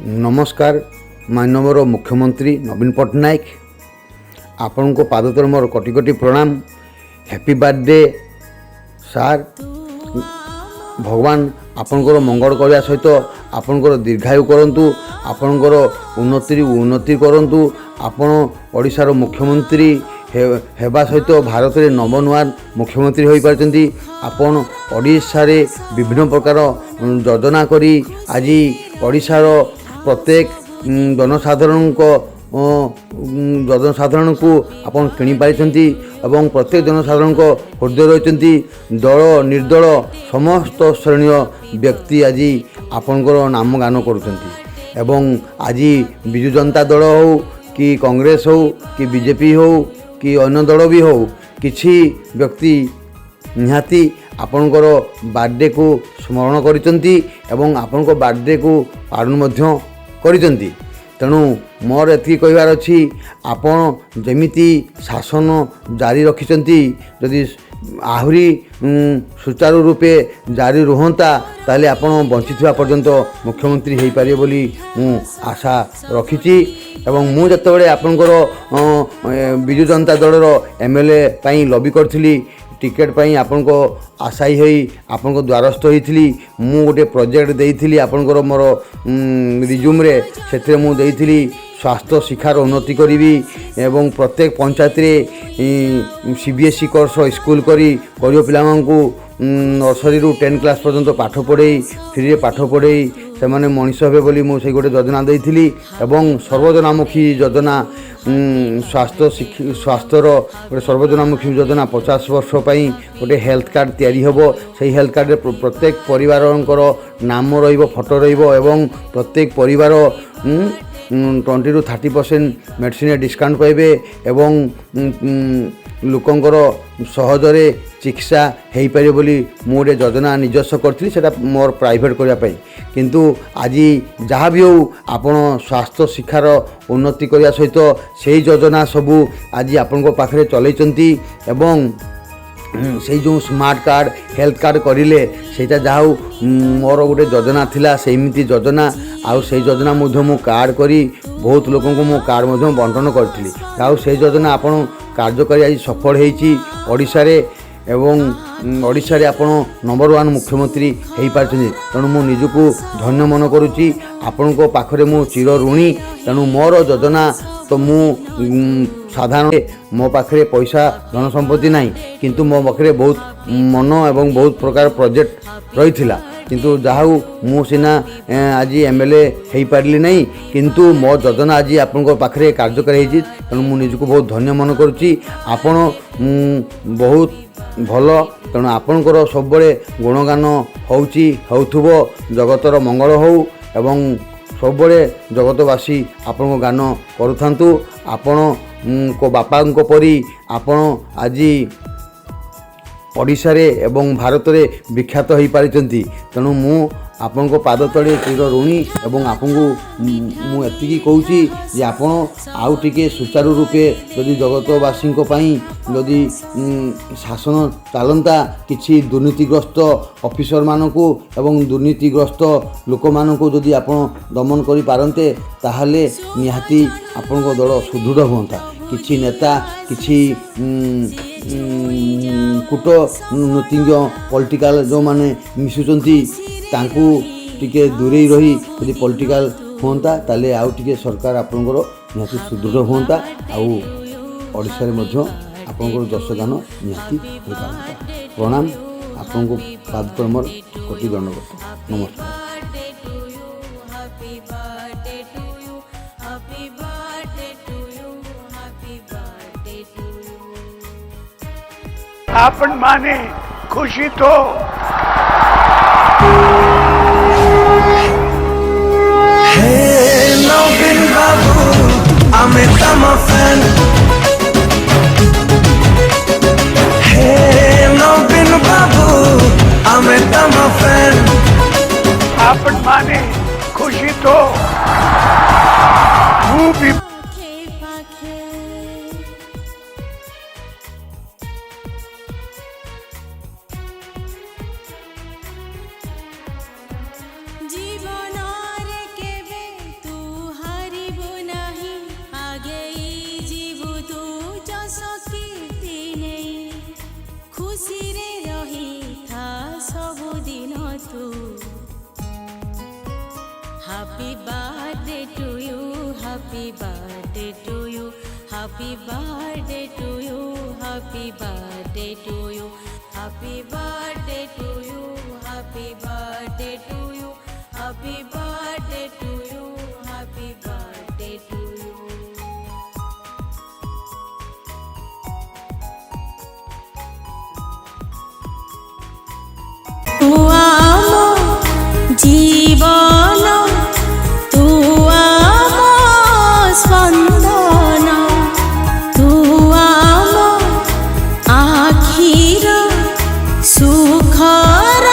नमस्कार माननीय मुख्यमंत्री नवीन पट्टनायक आपण को पादतल मोर कोटि कोटि प्रणाम। हैप्पी बर्थडे सार। भगवान आपणकर मंगल करने सहित आपणकर दीर्घायु करंतु, आपणकर उन्नति करंतु। आपण ओडिशार मुख्यमंत्री हेबा सहित भारत में नंबर वन मुख्यमंत्री हो पारछंती। आपण ओडिशा रे विभिन्न प्रकार योजना करी आज ओडिशार प्रत्येक जनसाधारण को आपण किणी पारिछंती एवं प्रत्येक जनसाधारण को हृदय रहिछंती। दल निर्दल समस्त श्रेणी व्यक्ति आज आपणकर नाम गान करुछंती एवं आज विजु जनता दल हो कि कांग्रेस हो कि बीजेपी हो कि अन्य दल भी हो, किछि व्यक्ति निहाती आपणकर बर्थडे को स्मरण करिसंती एवं आपणकर बर्थडे को पालन मध्य करिसंती। तेणु मोर एति कहबार अछि, आपण जेमिति शासन जारी रखिसंती जदि आहुरी सुचारू रूपे जारी रुहंता ताले आपण बंचिथिबा पर्यंत मुख्यमंत्री हेई पारे बोली मु आशा रखिछि। एवं मु जतबेले आपणकर विजु जनता दलर एमएलए पई लॉबी करथिली, टिकेट पई आपण को आशायी होई आपण को द्वारस्थ होइथिली। मु गोटे प्रोजेक्ट देइथिली आपणकर मोर रिज्यूम रे, सेथे मु देइथिली स्वास्थ्य शिक्षार उन्नति करी एवं प्रत्येक पंचायत रे सीबीएसई कोर्स स्कूल करी गरीब पिलांको नर्सरी रु 10 क्लास पर्यंत पाठ पढ़े फ्री पाठ पढ़े से माने मनीष हे बोली मु से गोटे योजना देइथिली। एवं सर्वजनामुखी योजना स्वास्थ्यर गोटे सर्वजनामुखी योजना 50 वर्ष पई गोटे हेल्थ कार्ड तैयारी होबो। से हेल्थ कार्ड रे प्रत्येक परिवारंकर नाम रहिबो, फोटो रहिबो एवं प्रत्येक परिवार 20 ରୁ 30% मेडिसिन डिस्काउंट पाइबे एवं लोकंकर सहजरे चिकित्सा हो पारे बोली मु गोटे योजना निजस्व करथिली, सेटा मोर प्राइवेट करबा पई। किंतु आज जहाँ भी हो आपण स्वास्थ्य शिक्षार उन्नति करने सहित से योजना सबू आज आपण पाखे चलैचंती एवं से जो स्मार्ट कार्ड हेल्थ कार्ड करिले सेटा जहाँ मोर गोटे योजना थिला सेमिति योजना आउ से योजना मध्य मु कार्ड करी बहुत लोगों को मु कार्ड मध्य बंटन करथिली। आउ से योजना आपण कार्यकारी आज सफल होईची ओडिशा रे एवं ओडिशा रे आपण नंबर 1 मुख्यमंत्री हेई पारछनी। तेणु मु निजको धन्य मन करुची, आपण को पाखरे मु चिर ऋणी। तेणु मोर योजना तो मु साधारण मो पाखे पैसा धन संपत्ति नहीं, किंतु मो पाखे बहुत मन एवं बहुत प्रकार प्रोजेक्ट रही था। किंतु जहाँ मु सीना आज एमएलए हो पारि नहीं, किंतु मो योजना आज आपण पाखे कार्यकारी होती। तेणु मु निजको बहुत धन्य मन करुच्ची। आपण बहुत भल, तेणु आपणकर सब गुणगान होउथुबो, जगतर मंगल हो एवं सब जगतवासी आपण गान करूथांतु। आपण को बापा को परी आपण आज ओडिशा रे एवं भारत रे विख्यात हो पारिचंती। तेणु मु आपण को पाद तले चिर ऋणी एवं आपन को मु एतिकी कहूची जे आपण आउ टिके सुचारू रूपे यदि जगतवासी पई यदि शासन चलता, किछि दुर्नीतिग्रस्त ऑफिसर मानकू एवं दुर्नीतिग्रस्त लोक मानकू यदि आपण दमन करि पारंते ताहाले निहाती आपण को दल सुदृढ़ होता। किछि नेता किछि कूटनीतिज्ञ पॉलिटिकल जो माने मिसुचंती तांकू टिके दूरे रही यदि पॉलिटिकल होता ताले आउ टिके सरकार आपनकर निहाती सुदृढ़ होता। आउ ओडिशा रे मध्य आपनकर जसगान निहाती हो पारंता। प्रणाम। आपनको पादतल मोर कोटि दंडवत नमस्कार। आपण माने खुशी तो Hey, Nobin Babu, I'm a fan. Hey, Nobin Babu, I'm a fan. आपण माने खुशी तो मु भी জীবনার কেবে Happy birthday to you, happy birthday to you, happy birthday to you, happy birthday to you, happy birthday to you, happy birthday to you, happy birthday to you, happy birthday to you. तू आम जीवन तू आम स्पंदन तू आम आखिर सुखर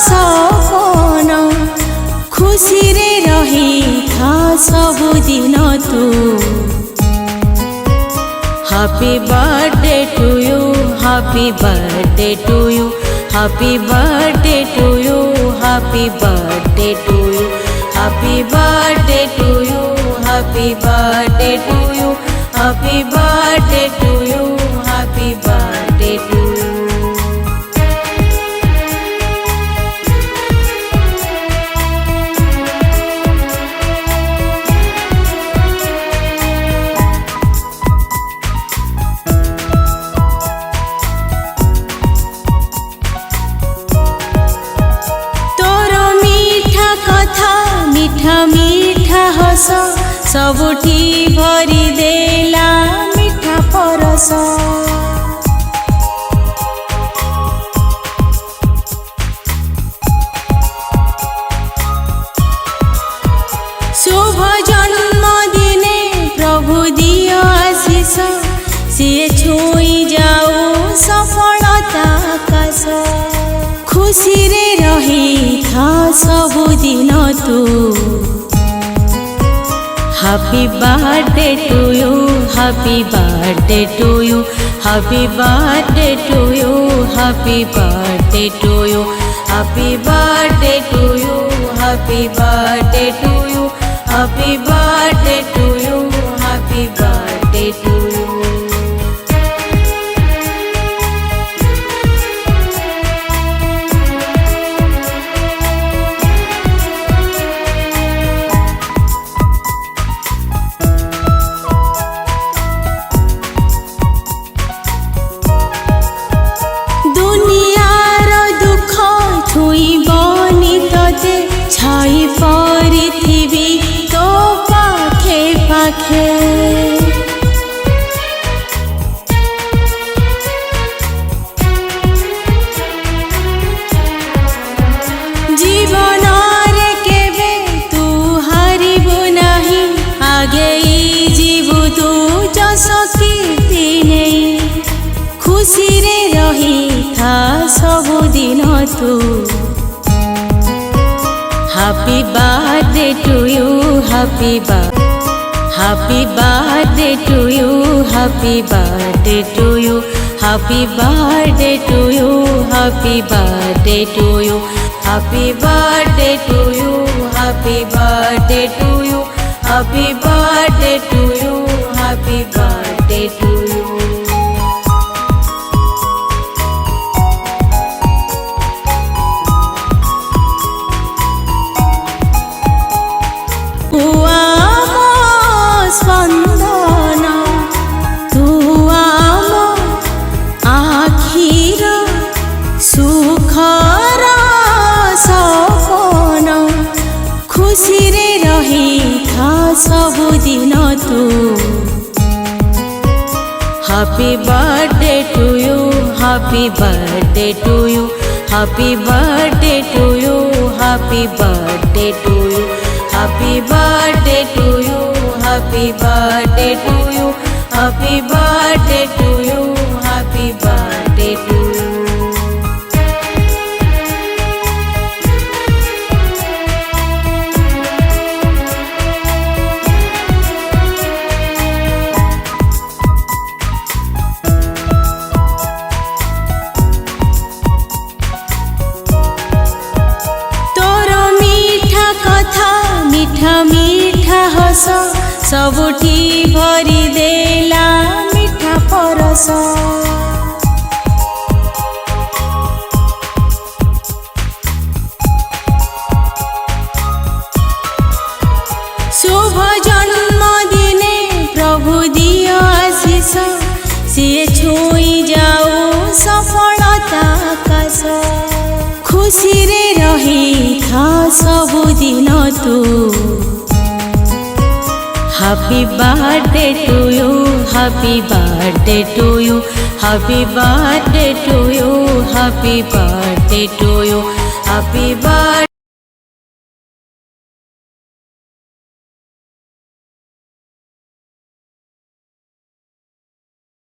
सपन खुशी रे रही था सबुदिन तू Happy birthday to you, happy birthday to you, happy birthday to you, happy birthday to you, happy birthday to you, happy birthday to you, happy birthday to you, happy birthday to you. मीठा मीठा हस सबुठी भरी देला मीठा परस शुभ जन्मदिने प्रभु दियो आशीष सिए छुई जाऊ सफलता आकाश खुशी रे रही था सबुदिन तू Happy birthday to you, happy birthday to you, happy birthday to you, happy birthday to you, happy birthday to you, happy birthday to you, happy birthday to you, happy birthday to you. छाई पड़िथिबी तो पाखे पाखे जीवन रे केबे तू हारिबु नाही आगेई जीवु तू जस कीर्ति नहीं खुशी रे रही था सबुदिन तू Happy birthday to you, happy birthday to you, happy birthday to you, happy birthday to you, happy birthday to you, happy birthday to you, happy birthday to you, happy birthday to you, happy birthday to you. स्पंदन तू आम आखिर सुखर सपन खुशी रे रही था सबुदिन तू Happy birthday to you, happy birthday to you, happy birthday to you, happy birthday to you, happy birthday to you, happy birthday to you, happy birthday to you, happy birthday to you. मीठा मीठा हस सबुठी भरी देला मीठा परस ଆକାଶ ସିଏ ଛୁଇଁ ଯାଉ ସଫଳତା ଆକାଶ ଖୁସିରେ ରହିଥା ସବୁଦିନ ତୁ Happy birthday to you, happy birthday to you, happy birthday to you, happy birthday to you, happy birthday.